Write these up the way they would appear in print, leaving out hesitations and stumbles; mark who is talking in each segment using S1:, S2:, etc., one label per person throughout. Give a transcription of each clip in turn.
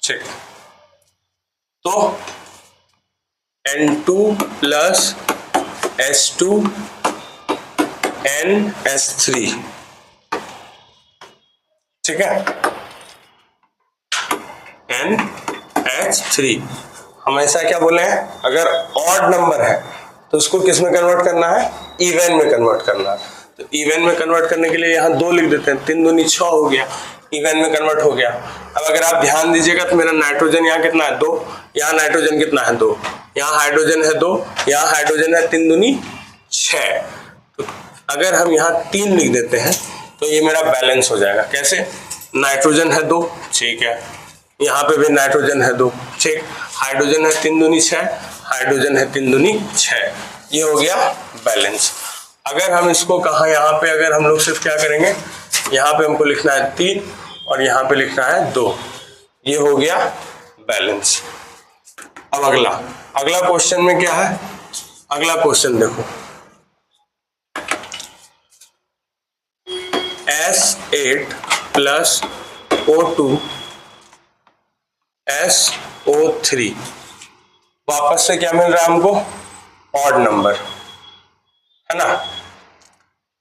S1: ठीक, तो N2 plus H2 NH3, ठीक है, NH3। हमेशा क्या बोले हैं, अगर ऑड नंबर है तो उसको किस में कन्वर्ट करना है, इवन में कन्वर्ट करना है। तो इवन में कन्वर्ट करने के लिए यहाँ 2 लिख देते हैं, 3 दूनी 6 हो गया, इवन में कन्वर्ट हो गया। अब अगर आप ध्यान दीजिएगा तो मेरा नाइट्रोजन यहाँ कितना है 2, यहाँ नाइट्रोजन कितना है 2, यहाँ हाइड्रोजन है 2, यहाँ हाइड्रोजन है 3 दूनी 6। तो अगर हम यहाँ 3 लिख देते हैं तो ये मेरा बैलेंस हो जाएगा। कैसे, नाइट्रोजन है 2, ठीक है, यहाँ पे भी नाइट्रोजन है 2, ठीक, हाइड्रोजन है 3 दूनी 6, हाइड्रोजन है 3 दूनी 6, ये हो गया बैलेंस। अगर हम इसको कहा, यहाँ पे अगर हम लोग सिर्फ क्या करेंगे, यहाँ पे हमको लिखना है 3 और यहाँ पे लिखना है 2, ये हो गया बैलेंस। अब अगला क्वेश्चन में क्या है, अगला क्वेश्चन देखो, S8 प्लस O2 SO3, वापस से क्या मिल रहा है हमको, ऑड नंबर, है ना।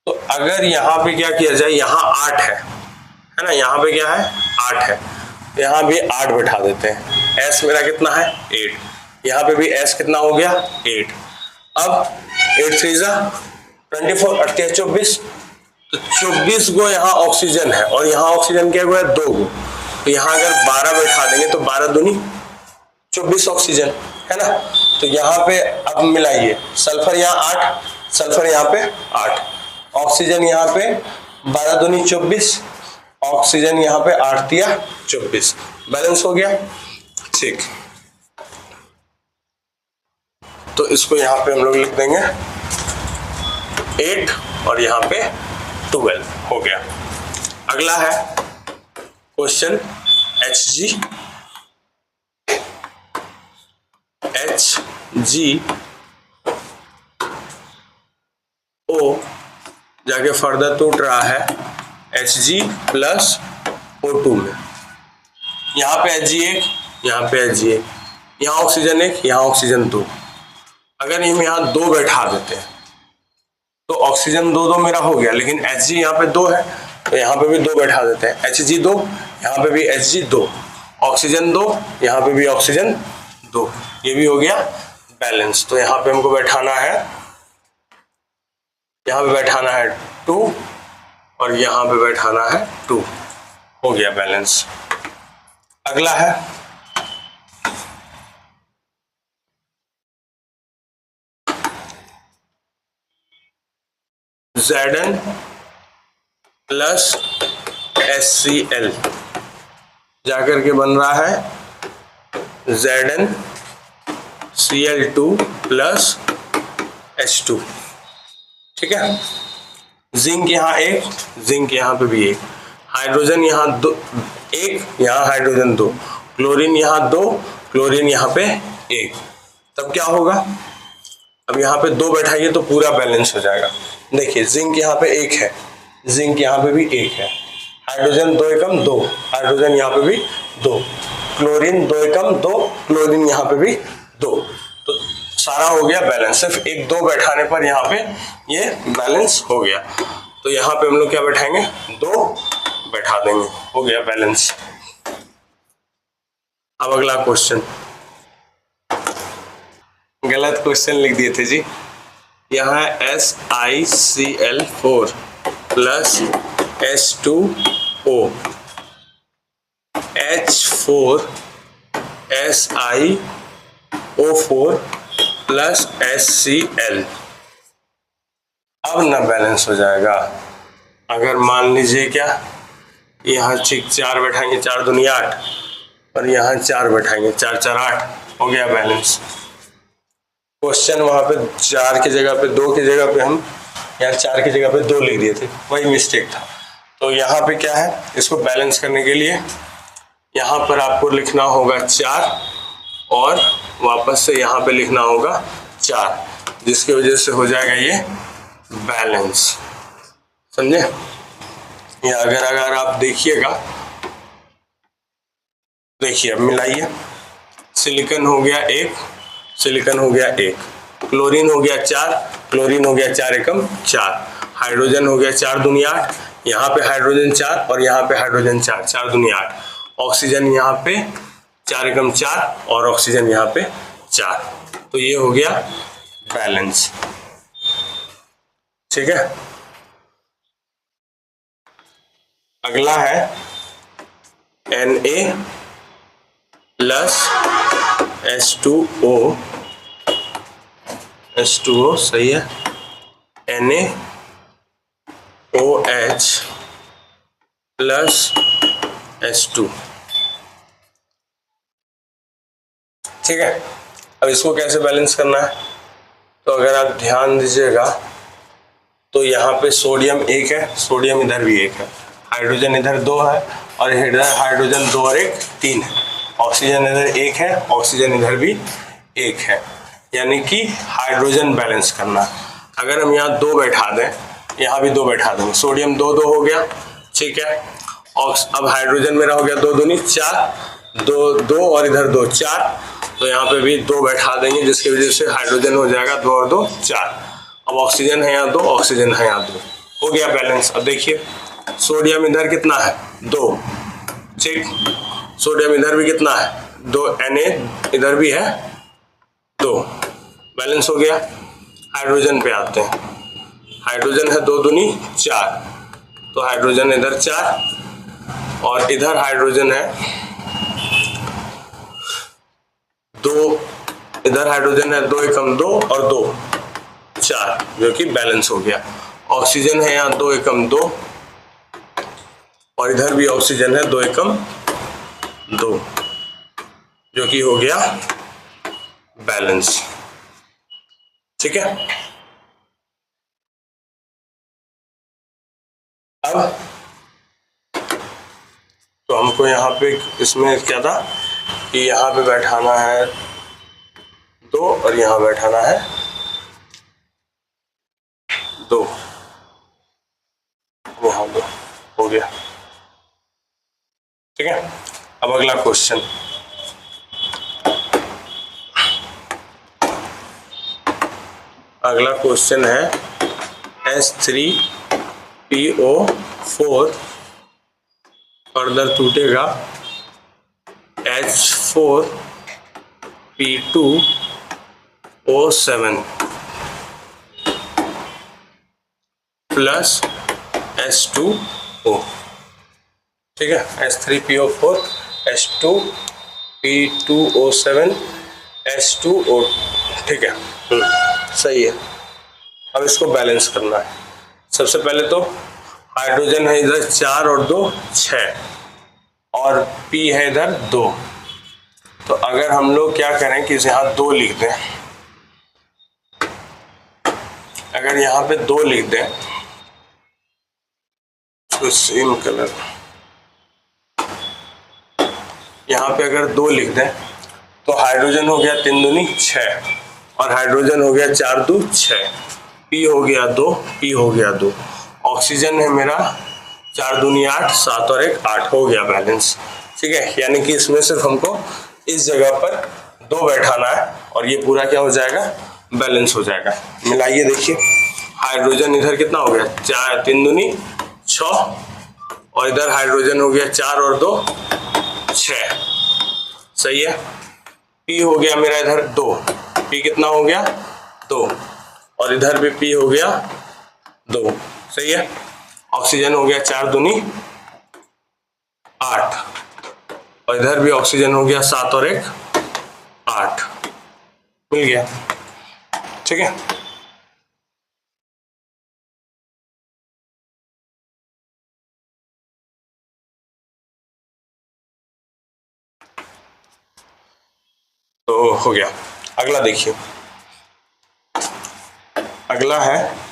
S1: तो अगर यहाँ पे क्या किया जाए, यहाँ 8 है ना, यहाँ पे क्या है 8 है, यहाँ भी 8 बैठा देते हैं। S मेरा कितना है 8, यहाँ पे भी S कितना हो गया 8। अब 8 3 24, 8 24, तो 24 गो यहाँ ऑक्सीजन है और यहाँ ऑक्सीजन क्या हुआ है 2 गो, तो यहाँ अगर 12 बैठा देंगे तो 12 दूनी 24 ऑक्सीजन, है ना। तो यहाँ पे अब मिलाइए, सल्फर यहाँ 8, सल्फर यहाँ पे 8, ऑक्सीजन यहाँ पे 12 दूनी 24, ऑक्सीजन यहाँ पे 8 दिया 24, बैलेंस हो गया, ठीक। तो इसको यहाँ पे हम लोग लिख देंगे 8 और यहाँ पे 12 हो गया। अगला है क्वेश्चन HgO जाके फर्दर टूट रहा है Hg प्लस O2 में, यहाँ पे Hg1, यहाँ पे Hg1, यहाँ ऑक्सीजन 1, यहाँ ऑक्सीजन 2। अगर हम यहाँ 2 बैठा देते हैं तो ऑक्सीजन 2 मेरा हो गया, लेकिन Hg यहाँ पे 2 है तो यहाँ पे भी 2 बैठा देते हैं, Hg 2, यहाँ पे भी Hg 2, ऑक्सीजन 2, यहाँ पे भी ऑक्सीजन 2, ये भी हो गया बैलेंस। तो यहाँ पे हमको बैठाना है, यहाँ पे बैठाना है 2 और यहाँ पे बैठाना है 2, हो गया बैलेंस। अगला है Zn प्लस HCl जाकर के बन रहा है ZnCl2 प्लस H2, ठीक है। जिंक यहाँ 1, जिंक यहाँ पे भी 1, हाइड्रोजन यहाँ 2, 1, यहाँ हाइड्रोजन 2, क्लोरीन यहाँ 2, क्लोरीन यहाँ पे 1। तब क्या होगा, अब यहाँ पे 2 बैठाइए तो पूरा बैलेंस हो जाएगा। देखिए जिंक यहाँ पे 1 है, जिंक यहाँ पे भी 1 है, हाइड्रोजन 2 एकम 2, हाइड्रोजन यहाँ पे भी 2, क्लोरीन 2 एकम 2, क्लोरीन यहाँ पे भी 2, तो सारा हो गया बैलेंस। सिर्फ 1 2 बैठाने पर यहाँ पे ये बैलेंस हो गया। तो यहाँ पे हम लोग क्या बैठाएंगे, 2 बैठा देंगे, हो गया बैलेंस। अब अगला क्वेश्चन, गलत क्वेश्चन लिख दिए थे जी, यहाँ SiCl4 plus H2O H4SiO4 plus HCl। अब ना बैलेंस हो जाएगा। अगर मान लीजिए क्या, यहाँ 4 बैठाएंगे, 4 दूनी 8 और यहाँ 4 बैठाएंगे, 4 4 8, हो गया बैलेंस। क्वेश्चन वहां पे 4 की जगह पे 2 की जगह पे हम यहाँ 4 की जगह पे 2 लिख दिए थे, वही मिस्टेक था। तो यहाँ पे क्या है, इसको बैलेंस करने के लिए यहाँ पर आपको लिखना होगा 4 और वापस से यहाँ पे लिखना होगा 4, जिसकी वजह से हो जाएगा ये बैलेंस, समझे। या अगर आप देखिएगा देखिए अब मिलाइए, सिलिकॉन हो गया 1, सिलिकॉन हो गया 1, क्लोरीन हो गया 4, क्लोरीन हो गया 4 एकम 4, हाइड्रोजन हो गया 4 दूनी 8, यहाँ पे हाइड्रोजन 4 और यहाँ पे हाइड्रोजन 4, 4 दूनी 8, ऑक्सीजन यहाँ पे 4 एकम 4 और ऑक्सीजन यहाँ पे 4, तो ये हो गया बैलेंस। ठीक है, अगला है Na प्लस H2O, H2O सही है, NaOH प्लस H2। ठीक है, अब इसको कैसे बैलेंस करना है, तो अगर आप ध्यान दीजिएगा तो यहाँ पे सोडियम 1 है, सोडियम इधर भी 1 है, हाइड्रोजन इधर 2 है और इधर हाइड्रोजन 2 और 1 3 है, ऑक्सीजन इधर 1 है, ऑक्सीजन इधर भी 1 है, यानी कि हाइड्रोजन बैलेंस करना। अगर हम यहाँ 2 बैठा दें, यहाँ भी 2 बैठा देंगे, सोडियम 2 2 हो गया। ठीक है, अब हाइड्रोजन मेरा हो गया 2 दूनी 4, 2 2 और इधर 2 4, तो यहाँ पे भी 2 बैठा देंगे, जिसकी वजह से हाइड्रोजन हो जाएगा 2 और 2 4। अब ऑक्सीजन है यहाँ 2, ऑक्सीजन है यहाँ 2, हो गया बैलेंस। अब देखिए सोडियम इधर कितना है 2, ठीक, सोडियम इधर भी कितना है 2, Na इधर भी है 2, बैलेंस हो गया। हाइड्रोजन पे आते हैं, हाइड्रोजन है 2 दूनी 4, तो हाइड्रोजन इधर 4 और इधर हाइड्रोजन है 2, इधर हाइड्रोजन है 2 एकम 2 और 2 4, जो कि बैलेंस हो गया। ऑक्सीजन है यहाँ 2 एकम 2 और इधर भी ऑक्सीजन है 2 एकम 2, जो कि हो गया बैलेंस। ठीक है, अब तो हमको यहाँ पे इसमें क्या था कि यहाँ पे बैठाना है 2 और यहाँ बैठाना है 2, यहाँ 2 हो गया। ठीक है, अब अगला क्वेश्चन, अगला क्वेश्चन है H3PO4 फर्दर टूटेगा H4P2O7 प्लस H2O। ठीक है, H3PO4 H2P2O7 H2O। ठीक है, सही है। अब इसको बैलेंस करना है। सबसे पहले तो हाइड्रोजन है इधर 4 और 2 6 और P है इधर 2, तो अगर हम लोग क्या करें कि यहाँ 2 लिख दें, अगर यहाँ पे 2 लिख दें तो सेम कलर, यहाँ पे अगर 2 लिख दें तो हाइड्रोजन हो गया 3 दूनी 6 और हाइड्रोजन हो गया 4 2 6, P हो गया 2, P हो गया 2, ऑक्सीजन है मेरा 4 दूनी 8, 7 और 1 8, हो गया बैलेंस। ठीक है, यानी कि इसमें सिर्फ हमको इस जगह पर 2 बैठाना है और ये पूरा क्या हो जाएगा, बैलेंस हो जाएगा। मिलाइए देखिए, हाइड्रोजन इधर कितना हो गया 4 3 दूनी 6 और इधर हाइड्रोजन हो गया 4 और 2 6, सही है। P हो गया मेरा इधर 2, P कितना हो गया 2 और इधर भी P हो गया 2, सही है। ऑक्सीजन हो गया 4 दूनी 8 और इधर भी ऑक्सीजन हो गया 7 और 1 8, मिल गया। ठीक है, तो हो गया। अगला देखिए, अगला है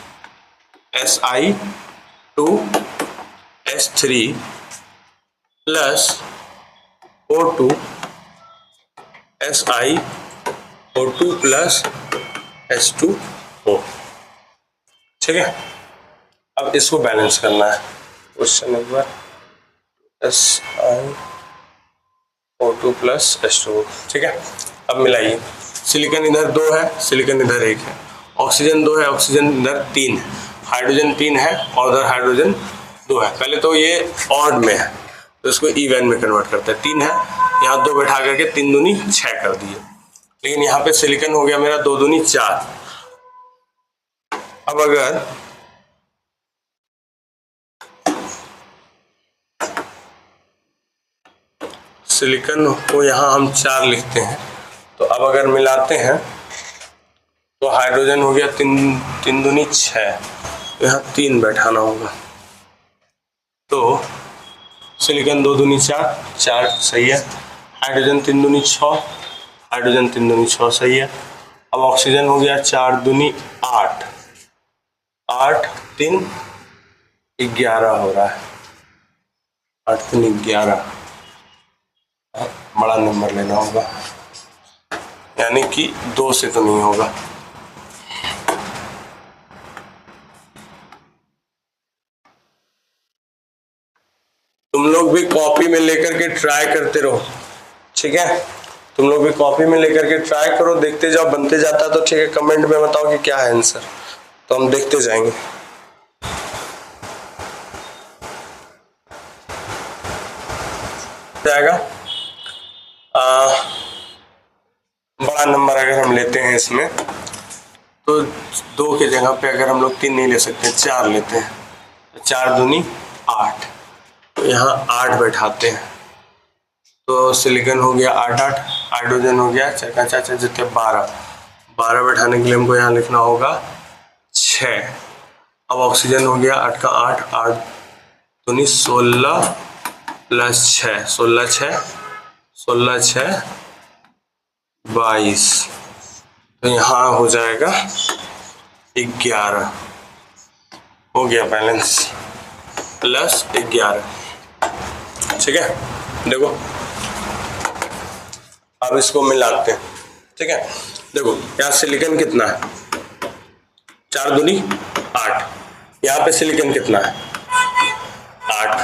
S1: Si2H3 plus O2 SiO2 plus H2O। ठीक है, अब इसको बैलेंस करना है। क्वेश्चन एक बार, Si O2 प्लस H2O। ठीक है, अब मिलाइए। सिलिकॉन इधर 2 है, सिलिकॉन इधर 1 है, ऑक्सीजन 2 है, ऑक्सीजन इधर 3 है, हाइड्रोजन 3 है और उधर हाइड्रोजन 2 है। पहले तो ये ऑड में है तो इसको इवन में कन्वर्ट करते हैं। 3 है, यहाँ 2 बैठा करके 3 दूनी 6 कर दिए, लेकिन यहाँ पे सिलिकॉन हो गया मेरा 2 दूनी 4। अब अगर सिलिकॉन को यहाँ हम 4 लिखते हैं, तो अब अगर मिलाते हैं तो हाइड्रोजन हो गया 3 दूनी 6, तो यहाँ 3 बैठाना होगा, तो सिलिकॉन 2 दूनी 4 सही है, हाइड्रोजन 3 दूनी 6, हाइड्रोजन 3 दूनी 6 सही है। अब ऑक्सीजन हो गया 4 दूनी 8, 8 3 11 हो रहा है, 8 3 11, बड़ा नंबर लेना होगा, यानी कि 2 से तो नहीं होगा। तुम लोग भी कॉपी में लेकर के ट्राई करते रहो, ठीक है, तुम लोग भी कॉपी में लेकर के ट्राई करो, देखते जाओ, बनते जाता तो ठीक है, कमेंट में बताओ कि क्या है आंसर, तो हम देखते जाएंगे। जाएगा बड़ा नंबर अगर हम लेते हैं इसमें, तो 2 के जगह पे अगर हम लोग 3 नहीं ले सकते, 4 लेते हैं, तो 4 दूनी 8, तो यहाँ 8 बैठाते हैं, तो सिलिकॉन हो गया 8 8, हाइड्रोजन हो गया 4 4 4 जितने 12, 12 बैठाने के लिए हमको यहाँ लिखना होगा 6। अब ऑक्सीजन हो गया 8 का 8, 8 दूनी 16 प्लस 6, 16 6 16 6 22, तो यहाँ हो जाएगा 11, हो गया बैलेंस प्लस 11। ठीक है, देखो अब इसको मिलाते हैं। ठीक है, देखो यहाँ सिलिकॉन कितना है, 4 दूनी 8, यहाँ पे सिलिकॉन कितना है 8,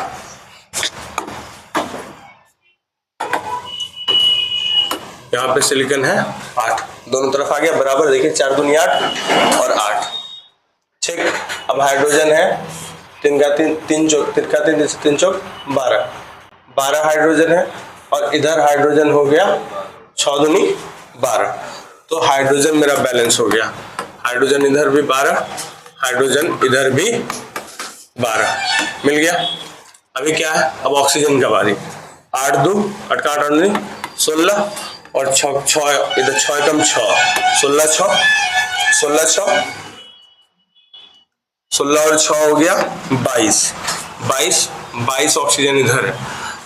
S1: यहाँ पे सिलिकॉन है 8, दोनों तरफ आ गया बराबर, देखिए 4 दूनी 8 और 8। ठीक, अब हाइड्रोजन है 3 का 3 3 चौक 3 का 3 3 चौक 12, 12 हाइड्रोजन है, और इधर हाइड्रोजन हो गया 6 दूनी 12, तो हाइड्रोजन मेरा बैलेंस हो गया, हाइड्रोजन इधर भी 12, हाइड्रोजन इधर भी 12 मिल गया। अभी क्या है, अब ऑक्सीजन का बारी, 8 2 8 का 8 दूनी 16 और 6 इधर 6 कम 6, 16 6 16 6 16 और 6 हो गया 22, 22 22 ऑक्सीजन इधर है,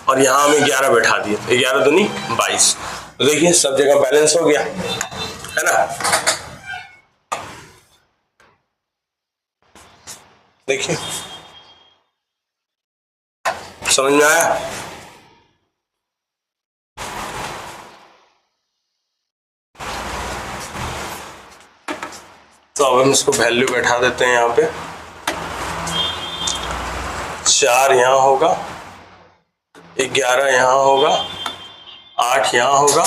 S1: और यहाँ हमें 11 बैठा दिए, तो 11 दूनी 22, तो देखिए सब जगह बैलेंस हो गया, है ना। देखिए समझ में आया। तो अब हम इसको वैल्यू बैठा देते हैं, यहाँ पे 4 यहाँ होगा, 11 यहाँ होगा, 8 यहाँ होगा,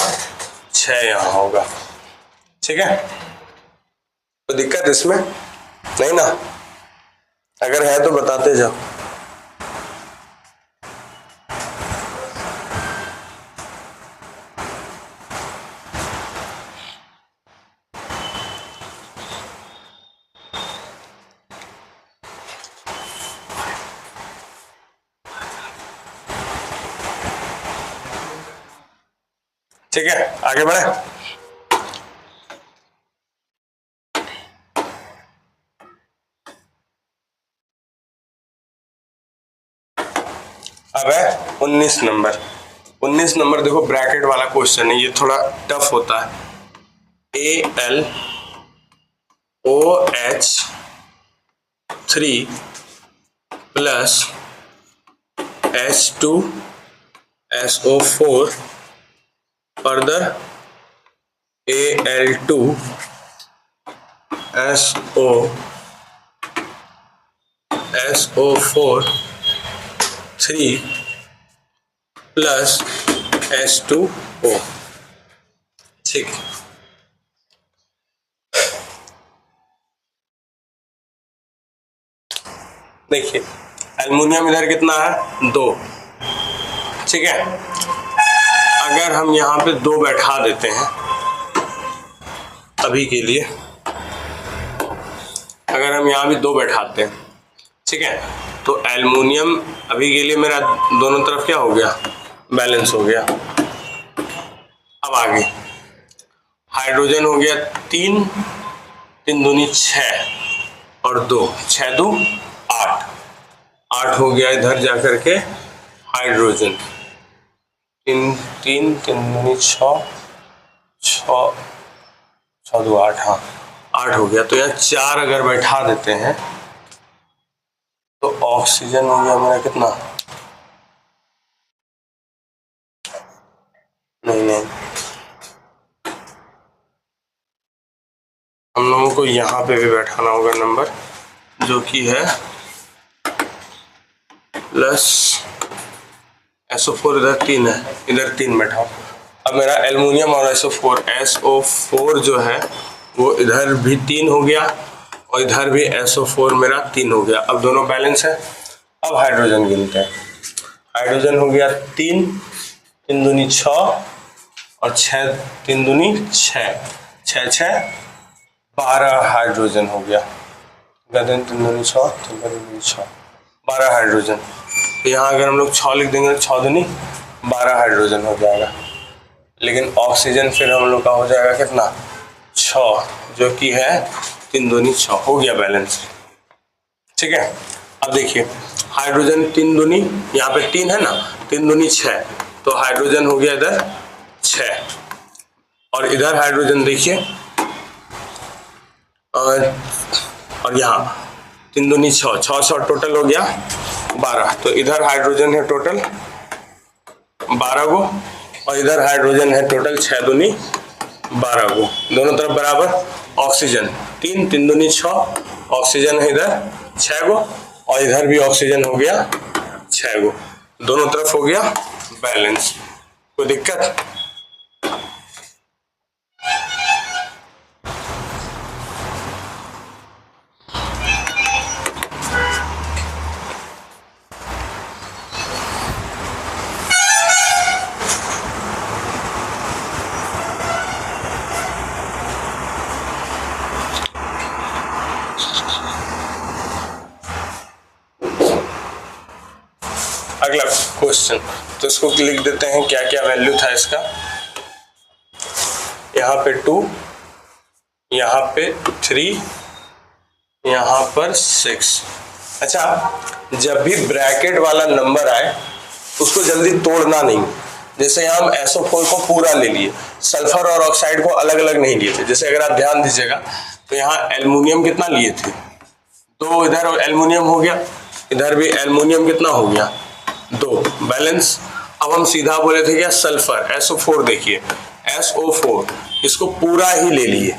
S1: 6 यहाँ होगा। ठीक है, तो दिक्कत इसमें नहीं ना, अगर है तो बताते जाओ। ठीक है, आगे बढ़े। अब है 19 नंबर। 19 नंबर देखो ब्रैकेट वाला क्वेश्चन है, ये थोड़ा टफ होता है। AlOH3 plus H2SO4 further Al2SO4 3 plus H2O। ठीक, देखिए एल्युमिनियम इधर कितना है 2, ठीक है। अगर हम यहाँ पे 2 बैठा देते हैं अभी के लिए, अगर हम यहाँ भी 2 बैठाते हैं, ठीक है, तो एल्युमिनियम अभी के लिए मेरा दोनों तरफ क्या हो गया, बैलेंस हो गया। अब आगे हाइड्रोजन हो गया 3, 3 दूनी 6 और 2, 6 2 8, 8 हो गया इधर जाकर के हाइड्रोजन, 3 3 3 दूनी 6 6 6 2 8, हाँ 8 हो गया। तो यहाँ 4 अगर बैठा देते हैं तो ऑक्सीजन हो गया मेरा कितना, नहीं हम लोगों को यहाँ पे भी बैठाना होगा नंबर, जो कि है प्लस SO4, इधर 3 है, इधर 3 बैठाओ। अब मेरा एल्युमिनियम और SO4 जो है वो इधर भी 3 हो गया और इधर भी SO4 मेरा 3 हो गया। अब दोनों बैलेंस है। अब हाइड्रोजन गिनते हैं। हाइड्रोजन हो गया 3, 3 दूनी 6 और 6 3 दूनी 6, 6 6 12 हाइड्रोजन हो गया। 3 दूनी 6, 3 दूनी 6, 12 हाइड्रोजन। तो यहाँ अगर हम लोग 6 लिख देंगे तो 6 दूनी 12 हाइड्रोजन हो जाएगा। लेकिन ऑक्सीजन फिर हम लोग का हो जाएगा कितना, 6, जो कि है 3 दूनी 6, हो गया बैलेंस, ठीक है। अब देखिए हाइड्रोजन 3 दूनी, यहाँ पे 3 है ना, 3 दूनी 6, तो हाइड्रोजन हो गया इधर 6 और इधर हाइड्रोजन देखिए और यहाँ 3 दूनी 6, 6 6 टोटल हो गया 12। तो इधर हाइड्रोजन है टोटल 12 गो और इधर हाइड्रोजन है टोटल 6 दूनी 12 गो, दोनों तरफ बराबर। ऑक्सीजन 3 3 दूनी 6, ऑक्सीजन है इधर 6 गो और इधर भी ऑक्सीजन हो गया 6 गो, दोनों तरफ हो गया बैलेंस। कोई दिक्कत? अगला क्वेश्चन, तो इसको लिख देते हैं क्या क्या वैल्यू था इसका। यहाँ पे 2, यहाँ पे 3, यहाँ पर 6। अच्छा, जब भी ब्रैकेट वाला नंबर आए उसको जल्दी तोड़ना नहीं। जैसे यहाँ हम SO4 को पूरा ले लिए, सल्फर और ऑक्साइड को अलग अलग नहीं लिए थे। जैसे अगर आप ध्यान दीजिएगा तो यहाँ एल्युमिनियम कितना लिए थे, 2, इधर एल्युमिनियम हो गया, इधर भी एल्युमिनियम कितना हो गया 2, बैलेंस। अब हम सीधा बोले थे क्या, सल्फर SO4, देखिए SO4 इसको पूरा ही ले लिए,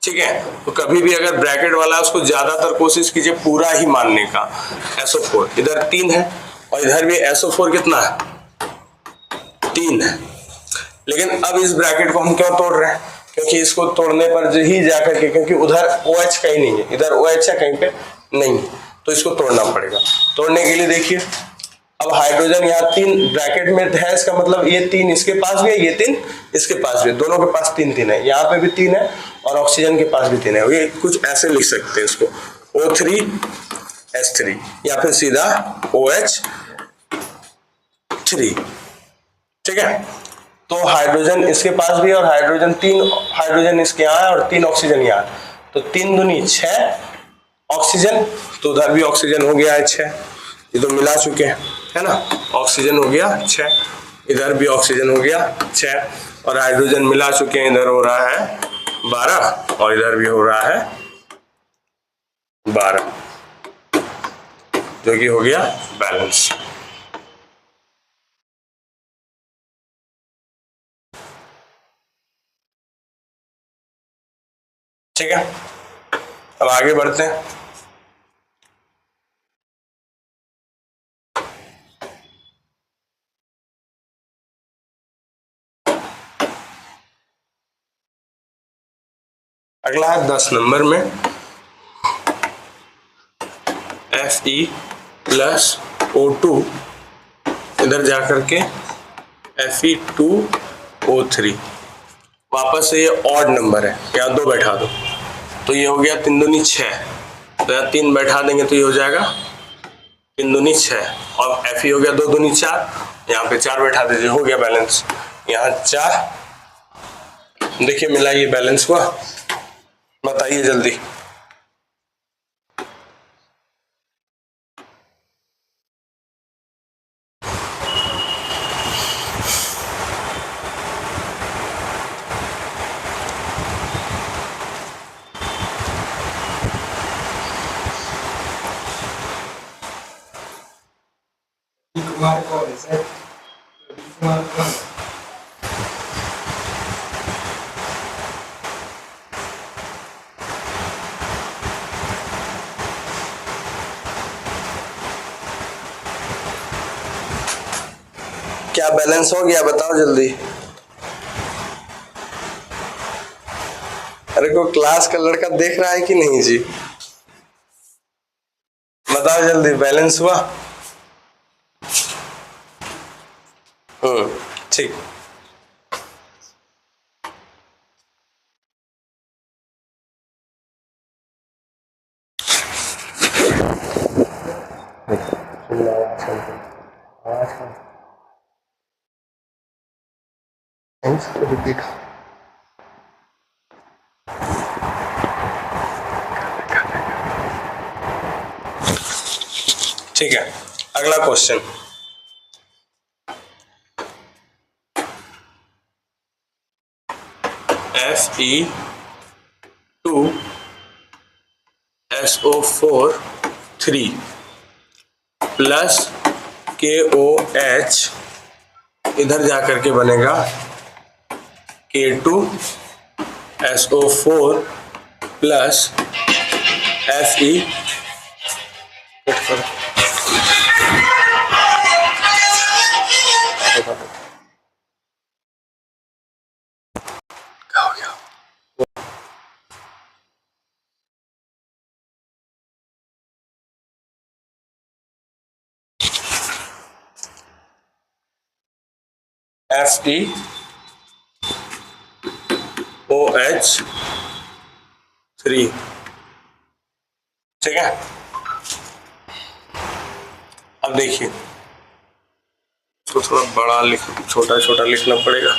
S1: ठीक है। तो कभी भी अगर ब्रैकेट वाला उसको ज्यादातर कोशिश कीजिए पूरा ही मानने का। SO4 इधर 3 है और इधर भी SO4 कितना है 3 है। लेकिन अब इस ब्रैकेट को हम क्यों तोड़ रहे हैं, क्योंकि इसको तोड़ने पर ही जाकर के, क्योंकि उधर OH कहीं नहीं है, इधर OH है कहीं पे नहीं, तो इसको तोड़ना पड़ेगा। तोड़ने के लिए देखिए अब हाइड्रोजन यहाँ 3 ब्रैकेट में है, इसका मतलब ये 3 इसके पास भी है, ये 3 इसके पास भी है, दोनों के पास 3 3 है, यहाँ पे भी 3 है और ऑक्सीजन के पास भी 3 है। ये कुछ ऐसे लिख सकते हैं इसको, O3H3 या फिर सीधा OH3, ठीक है। तो हाइड्रोजन इसके पास भी है और हाइड्रोजन 3 हाइड्रोजन इसके यहाँ है और 3 ऑक्सीजन यहाँ, तो 3 दूनी 6 ऑक्सीजन, तो उधर भी ऑक्सीजन हो गया है 6, ये तो मिला चुके हैं, है ना। ऑक्सीजन हो गया 6, इधर भी ऑक्सीजन हो गया 6 और हाइड्रोजन मिला चुके हैं, इधर हो रहा है 12 और इधर भी हो रहा है 12, जो कि हो गया बैलेंस। ठीक है, अब आगे बढ़ते हैं। अगला है 10 नंबर में Fe प्लस O2 इधर जाकर के Fe2O3। वापस से ये ऑड नंबर है, यहाँ 2 बैठा दो तो ये हो गया 3 दूनी 6, तो यहाँ 3 बैठा देंगे तो ये हो जाएगा 3 दूनी 6, और Fe हो गया 2 दूनी 4, यहाँ पे 4 बैठा दीजिए, हो गया बैलेंस। यहाँ 4, देखिए मिला, ये बैलेंस हुआ, बताइए जल्दी। क्या बैलेंस हो गया, बताओ जल्दी। अरे कोई क्लास का लड़का देख रहा है कि नहीं जी, बताओ जल्दी, बैलेंस हुआ? ठीक। रिपीट। ठीक है, अगला क्वेश्चन। Fe2SO4 प्लस KOH इधर जाकर के बनेगा K2SO4 प्लस Fe FeOH3। ठीक है, अब देखिए इसको थोड़ा बड़ा छोटा छोटा लिखना पड़ेगा।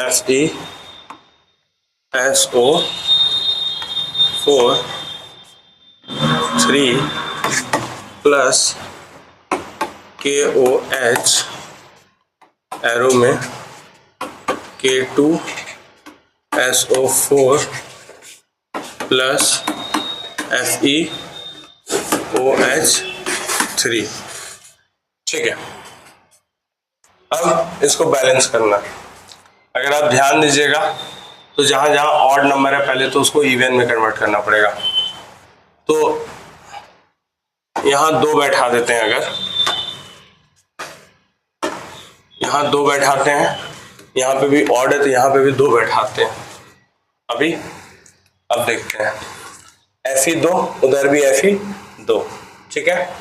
S1: FeSO4 प्लस KOH एरो में K2SO4 प्लस FeOH3। ठीक है, अब इसको बैलेंस करना। अगर आप ध्यान दीजिएगा तो जहां जहां ऑड नंबर है पहले तो उसको इवन में कन्वर्ट करना पड़ेगा। तो यहां 2 बैठा देते हैं, अगर यहां 2 बैठाते हैं, यहाँ पे भी ऑड है तो यहाँ पे भी 2 बैठाते हैं। अब देखते हैं, Fe2 उधर भी Fe2। ठीक है,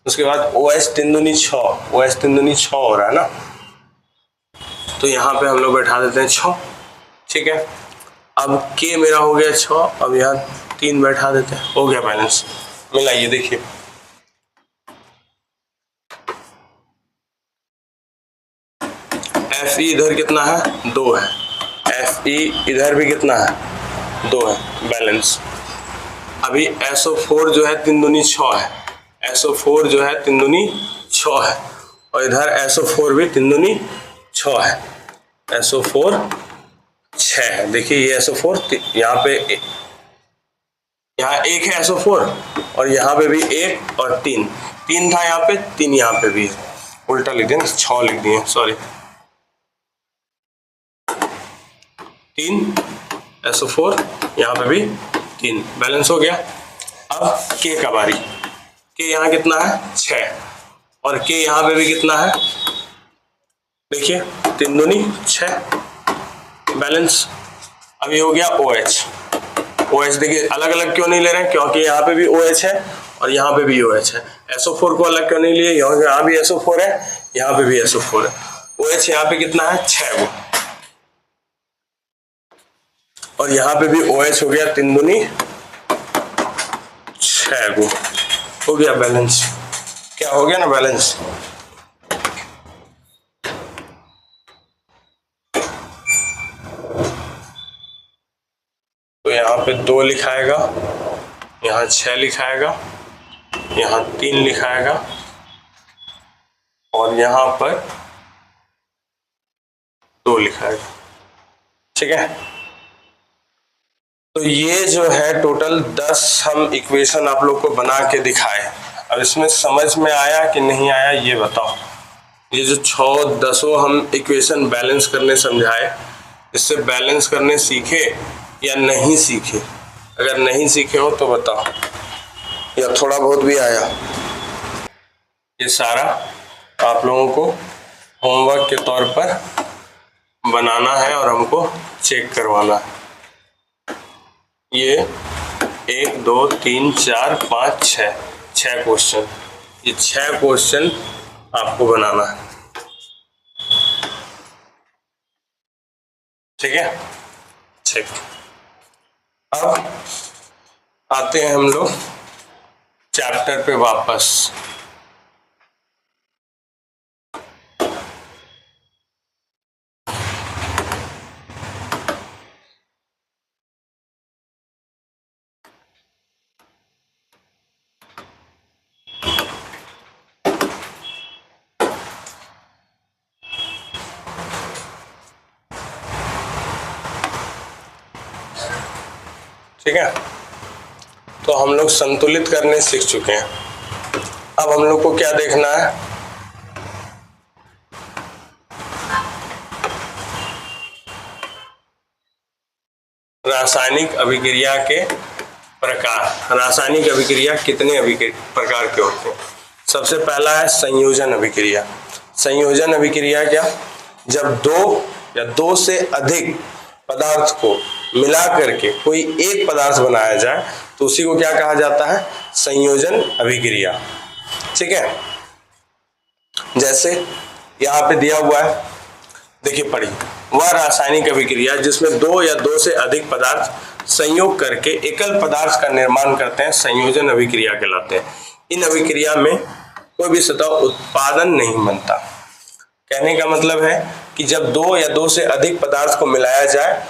S1: उसके बाद OH 3 दूनी 6, OH 3 दूनी 6 हो रहा है ना, तो यहाँ पे हम लोग बैठा देते हैं 6। ठीक है, अब K मेरा हो गया 6, अब यहाँ 3 बैठा देते हैं, हो गया बैलेंस। मिलाइए, देखिए Fe इधर कितना है, 2 है, Fe इधर भी कितना है, 2 है, बैलेंस। अभी SO4 जो है 3 दूनी 6 है, SO4 जो है 3 दूनी 6 है, और इधर SO4 भी 3 दूनी 6 है, SO4 6 है। देखिए ये SO4 यहाँ पे, यहाँ 1 है SO4 और यहाँ पे भी 1 और 3 था यहाँ पे, 3 यहाँ पे भी है, उल्टा लिख दिया, 6 लिख दिए, सॉरी, 3 SO4 यहाँ पे भी 3, बैलेंस हो गया। अब K का बारी, K यहाँ कितना है, 6, और K यहाँ पे भी कितना है, देखिए 3 दूनी 6, बैलेंस। अभी हो गया OH। OH देखिए अलग अलग क्यों नहीं ले रहे हैं, क्योंकि यहाँ पे भी OH है और यहाँ पे भी OH है। SO4 को अलग क्यों नहीं लिए, यहाँ भी SO4 है, यहाँ पे भी SO4 है। OH यहाँ पे कितना है, 6 गो, और यहाँ पे भी OH हो गया 3 दूनी 6 गो, हो गया बैलेंस। क्या हो गया ना, बैलेंस। तो यहाँ पे 2 लिखाएगा, यहाँ 6 लिखाएगा, यहाँ 3 लिखाएगा, और यहाँ पर 2 लिखाएगा, ठीक है। तो ये जो है टोटल 10 हम इक्वेशन आप लोग को बना के दिखाए। अब इसमें समझ में आया कि नहीं आया ये बताओ। ये जो 6-10 हम इक्वेशन बैलेंस करने समझाए, इससे बैलेंस करने सीखे या नहीं सीखे? अगर नहीं सीखे हो तो बताओ, या थोड़ा बहुत भी आया? ये सारा आप लोगों को होमवर्क के तौर पर बनाना है और हमको चेक करवाना है। ये 1 2 3 4 5 6 क्वेश्चन, ये 6 क्वेश्चन आपको बनाना है, ठीक है। ठीक, अब आते हैं हम लोग चैप्टर पे वापस। ठीक है, तो हम लोग संतुलित करने सीख चुके हैं। अब हम लोग को क्या देखना है, रासायनिक अभिक्रिया के प्रकार। रासायनिक अभिक्रिया कितने प्रकार के होते हैं? सबसे पहला है संयोजन अभिक्रिया। संयोजन अभिक्रिया क्या, जब 2 या 2 से अधिक पदार्थ को मिला करके कोई एक पदार्थ बनाया जाए तो उसी को क्या कहा जाता है, संयोजन अभिक्रिया, ठीक है। जैसे यहाँ पे दिया हुआ है, देखिए पढ़िए, वह रासायनिक अभिक्रिया जिसमें 2 या 2 से अधिक पदार्थ संयोग करके एकल पदार्थ का निर्माण करते हैं संयोजन अभिक्रिया कहलाते हैं। इन अभिक्रिया में कोई भी सतह उत्पादन नहीं बनता। कहने का मतलब है कि जब 2 या 2 से अधिक पदार्थ को मिलाया जाए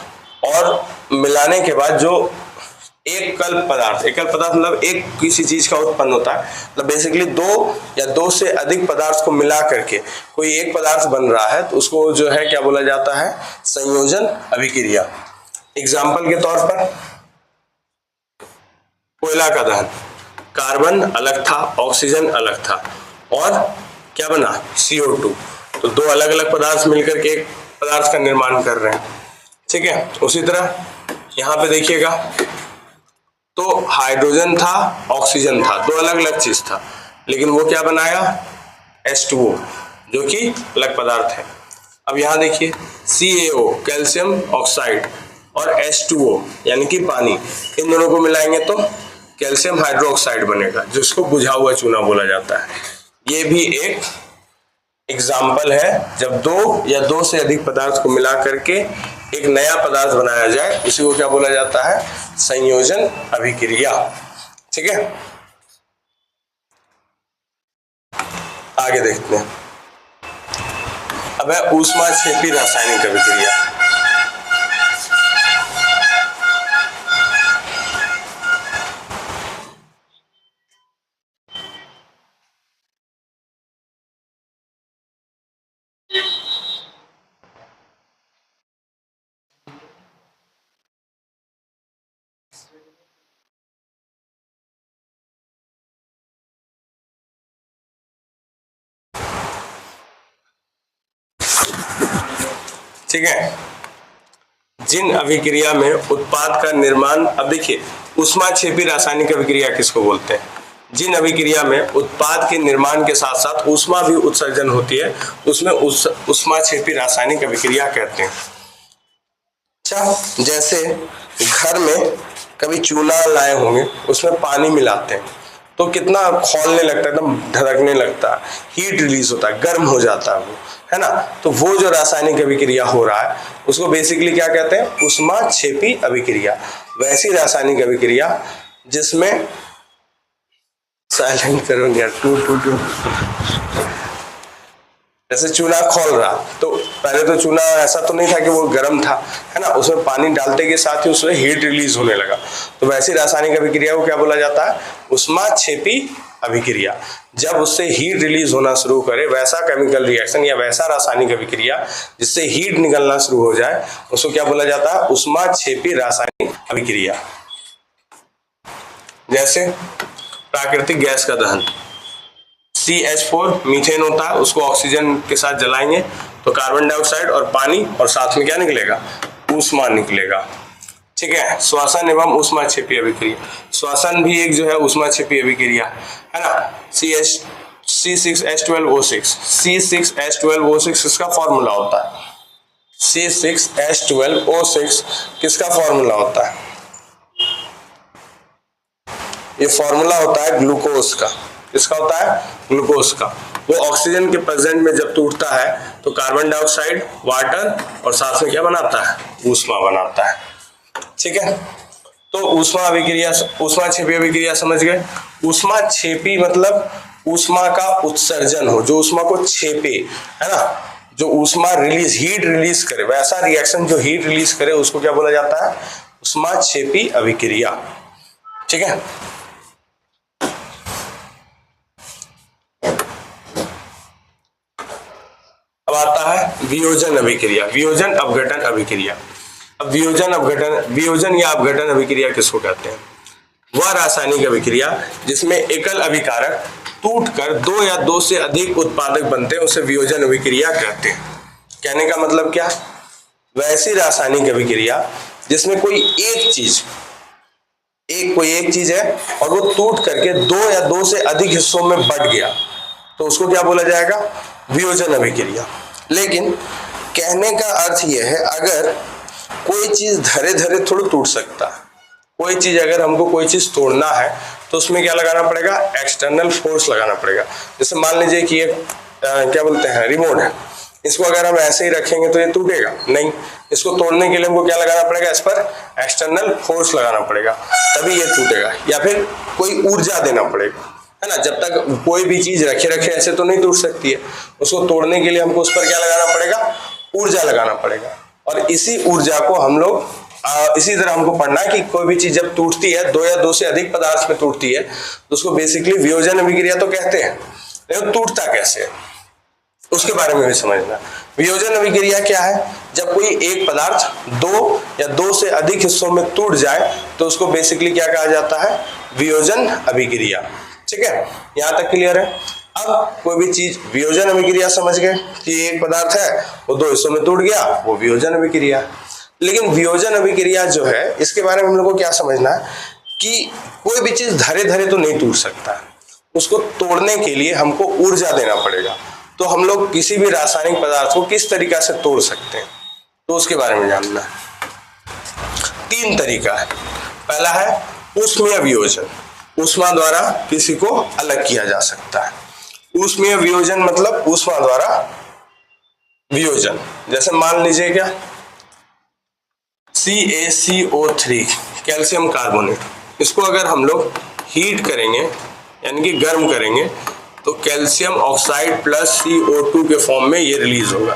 S1: और मिलाने के बाद जो एकल पदार्थ मतलब एक किसी चीज का उत्पन्न होता है, मतलब बेसिकली 2 या 2 से अधिक पदार्थ को मिला करके कोई एक पदार्थ बन रहा है तो उसको जो है क्या बोला जाता है, संयोजन अभिक्रिया। एग्जाम्पल के तौर पर कोयला का दहन, कार्बन अलग था, ऑक्सीजन अलग था, और क्या बना, CO2। तो 2 अलग अलग पदार्थ मिलकर के एक पदार्थ का निर्माण कर रहे हैं, ठीक है। उसी तरह यहाँ पे देखिएगा, तो हाइड्रोजन था, ऑक्सीजन था, 2 अलग अलग चीज था, लेकिन वो क्या बनाया, H2O, जो कि अलग पदार्थ है। अब यहाँ देखिए CaO कैल्शियम ऑक्साइड और H2O यानी कि पानी, इन दोनों को मिलाएंगे तो कैल्शियम हाइड्रोक्साइड बनेगा, जिसको बुझा हुआ चूना बोला जाता है। ये भी एक एग्जाम्पल है, जब 2 या 2 से अधिक पदार्थ को मिला करके एक नया पदार्थ बनाया जाए, इसी को क्या बोला जाता है, संयोजन अभिक्रिया, ठीक है। आगे देखते हैं, अब है ऊष्माक्षेपी रासायनिक अभिक्रिया। ठीक है, जिन अभिक्रिया में उत्पाद का निर्माण, अब देखिए ऊष्माक्षेपी रासायनिक अभिक्रिया किसको बोलते हैं, जिन अभिक्रिया में उत्पाद के निर्माण के साथ साथ ऊष्मा भी उत्सर्जन होती है उसमें ऊष्माक्षेपी रासायनिक अभिक्रिया कहते हैं। अच्छा, जैसे घर में कभी चूना लाए होंगे, उसमें पानी मिलाते हैं तो कितना खौलने लगता है, एकदम ढरकने लगता है, हीट रिलीज होता है, गर्म हो जाता है वो, है ना। तो वो जो रासायनिक अभिक्रिया हो रहा है उसको बेसिकली क्या कहते हैं, ऊष्माक्षेपी अभिक्रिया। वैसी रासायनिक अभिक्रिया जिसमें साइलेंट करोगे यार, टू जैसे चूना खौल रहा, तो पहले तो चूना ऐसा तो नहीं था कि वो गर्म था, है ना, उसमें पानी डालते के साथ ही उसमें हीट रिलीज होने लगा। तो वैसी रासायनिक अभिक्रिया को क्या बोला जाता है, ऊष्माक्षेपी अभिक्रिया। जब उससे हीट रिलीज होना शुरू करे, वैसा केमिकल रिएक्शन या वैसा रासायनिक अभिक्रिया जिससे हीट निकलना शुरू हो जाए, उसको क्या बोला जाता है, ऊष्माक्षेपी रासायनिक अभिक्रिया। जैसे प्राकृतिक गैस का दहन, CH4 मीथेन होता है, उसको ऑक्सीजन के साथ जलाएंगे तो कार्बन डाइऑक्साइड और पानी और साथ में क्या निकलेगा, ऊष्मा निकलेगा। ठीक है, श्वसन एवं ऊष्माक्षेपी अभिक्रिया, श्वसन भी एक जो है ऊष्माक्षेपी अभिक्रिया है ना। C6H12O6, C6H12O6 किसका फॉर्मूला होता है, C6H12O6 किसका फॉर्मूला होता है, ये फॉर्मूला होता है ग्लूकोज का। किसका होता है, ग्लूकोज का। वो ऑक्सीजन के प्रेजेंट में जब टूटता है तो कार्बन डाइऑक्साइड, वाटर और साथ में क्या बनाता है, ऊष्मा बनाता है। ठीक है, तो ऊष्माक्षेपी अभिक्रिया समझ गए। ऊष्माक्षेपी मतलब ऊष्मा का उत्सर्जन हो, जो ऊष्मा को छेपे, है ना, जो ऊष्मा रिलीज, हीट रिलीज करे, वैसा रिएक्शन जो हीट रिलीज करे उसको क्या बोला जाता है, ऊष्माक्षेपी अभिक्रिया। ठीक है, अब आता है वियोजन अभिक्रिया, वियोजन अपघटन अभिक्रिया। अब वियोजन या अपघटन अभिक्रिया किसको कहते हैं, वह रासायनिक अभिक्रिया जिसमें एकल अभिकारक टूटकर दो या दो से अधिक उत्पादक बनते हैं, उसे वियोजन अभिक्रिया कहते हैं। कहने का मतलब क्या, वैसी रासायनिक अभिक्रिया जिसमें कोई एक चीज है और वो टूट करके दो या दो से अधिक हिस्सों में बट गया, तो उसको क्या बोला जाएगा, वियोजन अभिक्रिया। लेकिन कहने का अर्थ यह है, अगर कोई चीज धरे धरे थोड़ा टूट सकता है, कोई चीज अगर हमको कोई चीज तोड़ना है तो उसमें क्या लगाना पड़ेगा, एक्सटर्नल फोर्स लगाना पड़ेगा। जैसे मान लीजिए कि ये क्या बोलते हैं, रिमोट है, इसको अगर हम ऐसे ही रखेंगे तो ये टूटेगा नहीं, इसको तोड़ने के लिए हमको क्या लगाना पड़ेगा, इस पर एक्सटर्नल फोर्स लगाना पड़ेगा, तभी ये टूटेगा, या फिर कोई ऊर्जा देना पड़ेगा, है ना। जब तक कोई भी चीज रखे रखे ऐसे तो नहीं टूट सकती है, उसको तोड़ने के लिए हमको उस पर क्या लगाना पड़ेगा, ऊर्जा लगाना पड़ेगा। और इसी ऊर्जा को हम लोग इसी तरह हमको पढ़ना है कि कोई भी चीज जब टूटती है, दो या दो से अधिक पदार्थ में टूटती है, तो उसको बेसिकली वियोजन अभिक्रिया तो कहते हैं, लेकिन टूटता कैसे है उसके बारे में भी समझना। वियोजन अभिक्रिया क्या है, जब कोई एक पदार्थ दो या दो से अधिक हिस्सों में टूट जाए तो उसको बेसिकली क्या कहा जाता है, वियोजन अभिक्रिया। ठीक है, यहां तक क्लियर है। अब कोई भी चीज वियोजन अभिक्रिया समझ गए कि एक पदार्थ है वो दो हिस्सों में टूट गया, वो वियोजन अभिक्रिया। लेकिन वियोजन अभिक्रिया जो है इसके बारे में हम लोग को क्या समझना है कि कोई भी चीज धरे धरे तो नहीं टूट सकता, उसको तोड़ने के लिए हमको ऊर्जा देना पड़ेगा। तो हम लोग किसी भी रासायनिक पदार्थ को किस तरीका से तोड़ सकते हैं, तो उसके बारे में जानना है। तीन तरीका है। पहला है ऊष्मीय वियोजन, ऊष्मा द्वारा किसी को अलग किया जा सकता है। ऊष्मीय वियोजन मतलब ऊष्मा द्वारा वियोजन। जैसे मान लीजिए क्या, CaCO3 कैल्शियम कार्बोनेट, इसको अगर हम लोग हीट करेंगे यानी कि गर्म करेंगे तो कैल्शियम ऑक्साइड प्लस CO2 के फॉर्म में ये रिलीज होगा।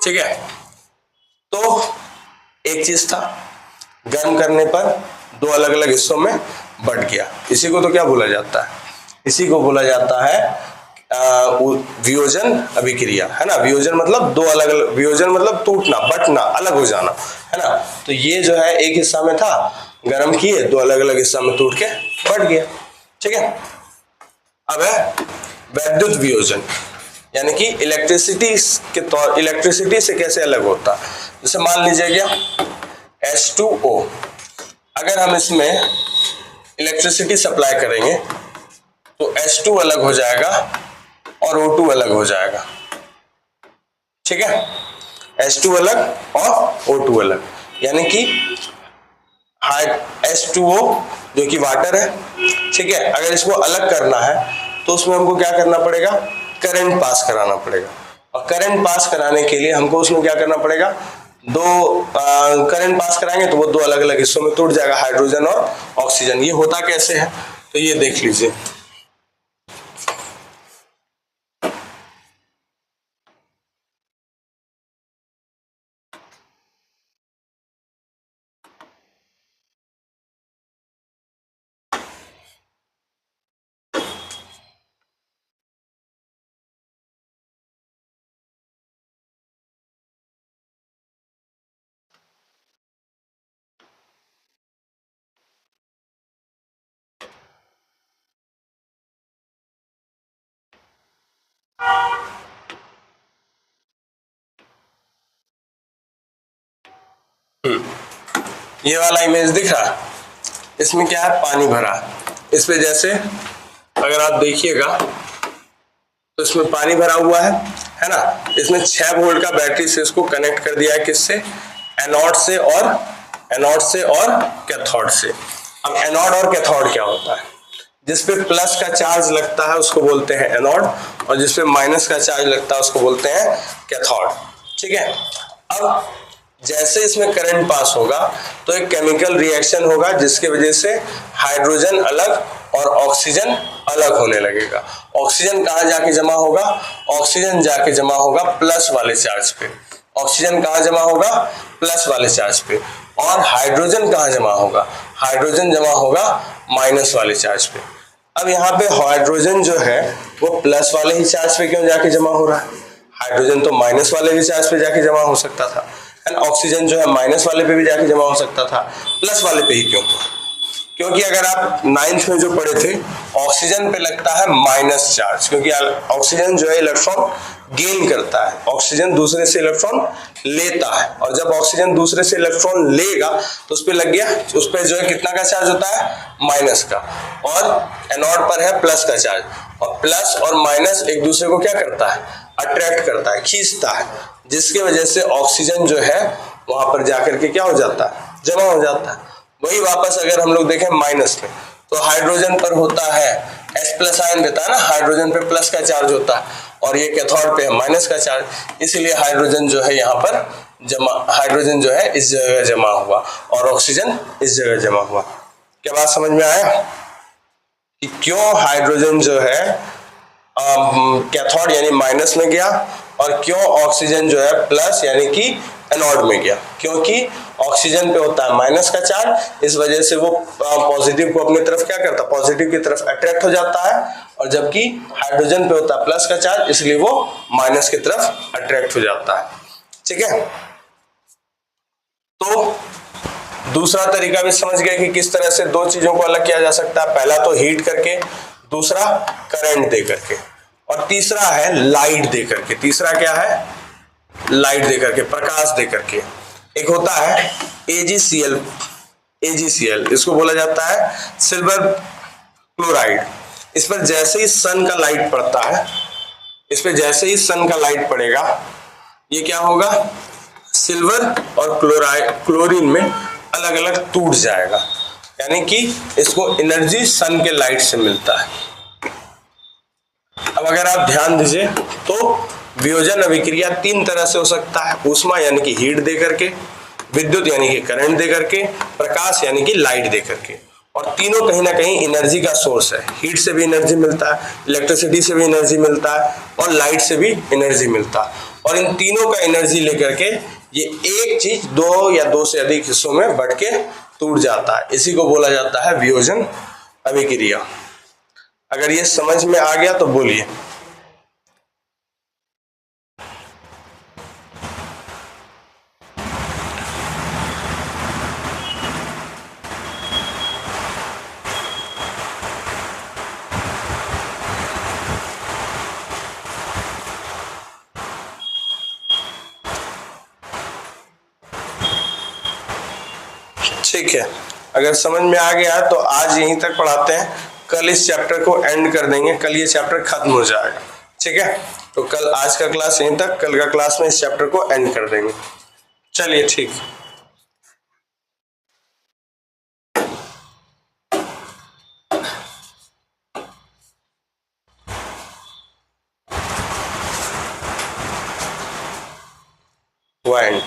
S1: ठीक है, तो एक चीज था, गर्म करने पर दो अलग अलग हिस्सों में बट गया, इसी को तो क्या बोला जाता है, इसी को बोला जाता है वियोजन अभिक्रिया, है ना। वियोजन मतलब दो अलग अलग, वियोजन मतलब टूटना, बटना, अलग हो जाना, है ना। तो ये जो है एक हिस्सा में था, गर्म किए, दो अलग अलग हिस्सा में टूट के बट गया। ठीक है, अब है वैद्युत वियोजन, यानी कि इलेक्ट्रिसिटी से कैसे अलग होता। जैसे मान लीजिए क्या, H2O, अगर हम इसमें इलेक्ट्रिसिटी सप्लाई करेंगे तो H2 अलग हो जाएगा और O2 अलग हो जाएगा, ठीक है। H2 अलग और O2 अलग, यानी कि H2O जो कि वाटर है, ठीक है, अगर इसको अलग करना है तो उसमें हमको क्या करना पड़ेगा, करंट पास कराना पड़ेगा। और करंट पास कराने के लिए हमको उसमें क्या करना पड़ेगा, दो करंट पास कराएंगे तो वो दो अलग अलग हिस्सों में टूट जाएगा, हाइड्रोजन और ऑक्सीजन। ये होता कैसे है तो ये देख लीजिए। ये वाला इमेज दिख रहा है, इसमें क्या है, पानी भरा है। इस पे जैसे अगर आप देखिएगा तो इसमें पानी भरा हुआ है ना। इसमें 6 वोल्ट का बैटरी से इसको कनेक्ट कर दिया है, किससे, एनोड से और कैथोड से। अब एनोड और कैथोड क्या होता है, जिसपे प्लस का चार्ज लगता है उसको बोलते हैं एनोड, और जिसपे माइनस का चार्ज लगता है उसको बोलते हैं कैथोड, ठीक है। अब जैसे इसमें करंट पास होगा तो एक केमिकल रिएक्शन होगा जिसके वजह से हाइड्रोजन अलग और ऑक्सीजन अलग होने लगेगा। ऑक्सीजन कहाँ जाके जमा होगा, ऑक्सीजन जाके जमा होगा प्लस वाले चार्ज पे। ऑक्सीजन कहाँ जमा होगा, प्लस वाले चार्ज पे। और हाइड्रोजन कहाँ जमा होगा, हाइड्रोजन जमा होगा माइनस वाले चार्ज पे। अब यहाँ पे हाइड्रोजन जो है वो प्लस वाले ही चार्ज पे क्यों जाके जमा हो रहा है, हाइड्रोजन तो माइनस वाले भी चार्ज पे जाके जमा हो सकता था, ऑक्सीजन जो है माइनस वाले पे भी जाके जमा हो सकता था, प्लस वाले पे ही क्यों? क्योंकि अगर आप 9th में जो पढ़े थे, ऑक्सीजन पे लगता है माइनस चार्ज, क्योंकि ऑक्सीजन जो है इलेक्ट्रॉन गेन करता है, ऑक्सीजन दूसरे से इलेक्ट्रॉन लेता है, और जब ऑक्सीजन दूसरे से इलेक्ट्रॉन लेगा तो उस पे लग गया, उस पे जो है कितना का चार्ज होता है, माइनस का, और एनोड पर है प्लस का चार्ज। और प्लस और माइनस एक दूसरे को क्या करता है, अट्रैक्ट करता है, खींचता है, जिसकी वजह से ऑक्सीजन जो है वहां पर जाकर के क्या हो जाता है, जमा हो जाता है। वही वापस अगर हम लोग देखें माइनस में, तो हाइड्रोजन पर होता है H प्लस आयन देता है ना, हाइड्रोजन पे प्लस का चार्ज होता है, और ये कैथोड पे है माइनस का चार्ज, इसलिए हाइड्रोजन जो है यहाँ पर जमा, हाइड्रोजन जो है इस जगह जमा हुआ और ऑक्सीजन इस जगह जमा हुआ। क्या बात समझ में आया कि क्यों हाइड्रोजन जो है कैथोड यानी माइनस में गया, और क्यों ऑक्सीजन जो है प्लस यानी कि एनोड में गया? क्योंकि ऑक्सीजन पे होता है माइनस का चार्ज, इस वजह से वो पॉजिटिव को अपनी तरफ क्या करता है, पॉजिटिव की तरफ अट्रैक्ट हो जाता है, और जबकि हाइड्रोजन पे होता है प्लस का चार्ज, इसलिए वो माइनस की तरफ अट्रैक्ट हो जाता है, ठीक है। तो दूसरा तरीका भी समझ गए कि किस तरह से दो चीजों को अलग किया जा सकता है, पहला तो हीट करके, दूसरा करंट दे करके, और तीसरा है लाइट दे करके। तीसरा क्या है, लाइट दे करके, प्रकाश दे करके। एक होता है AgCl, इसको बोला जाता है सिल्वर क्लोराइड। इस पर जैसे ही सन का लाइट पड़ता है, इस पे जैसे ही सन का लाइट पड़ेगा, ये क्या होगा, सिल्वर और क्लोरीन में अलग अलग टूट जाएगा, यानी कि इसको एनर्जी सन के लाइट से मिलता है। अब अगर आप ध्यान दीजिए तो वियोजन अभिक्रिया 3 तरह से हो सकता है, ऊष्मा यानी कि हीट दे करके, विद्युत यानी कि करंट दे करके, प्रकाश यानी कि लाइट दे करके। और तीनों कहीं ना कहीं एनर्जी का सोर्स है। हीट से भी एनर्जी मिलता है, इलेक्ट्रिसिटी से भी एनर्जी मिलता है, और लाइट से भी एनर्जी मिलता है। और इन तीनों का एनर्जी लेकर के ये एक चीज 2 या 2 से अधिक हिस्सों में बढ़ के टूट जाता है, इसी को बोला जाता है वियोजन अभिक्रिया। अगर ये समझ में आ गया तो बोलिए। ठीक है, अगर समझ में आ गया तो आज यहीं तक पढ़ाते हैं। कल इस चैप्टर को एंड कर देंगे, कल ये चैप्टर खत्म हो जाएगा। ठीक है, तो कल आज का क्लास यहीं तक, कल का क्लास में इस चैप्टर को एंड कर देंगे। चलिए ठीक। एंड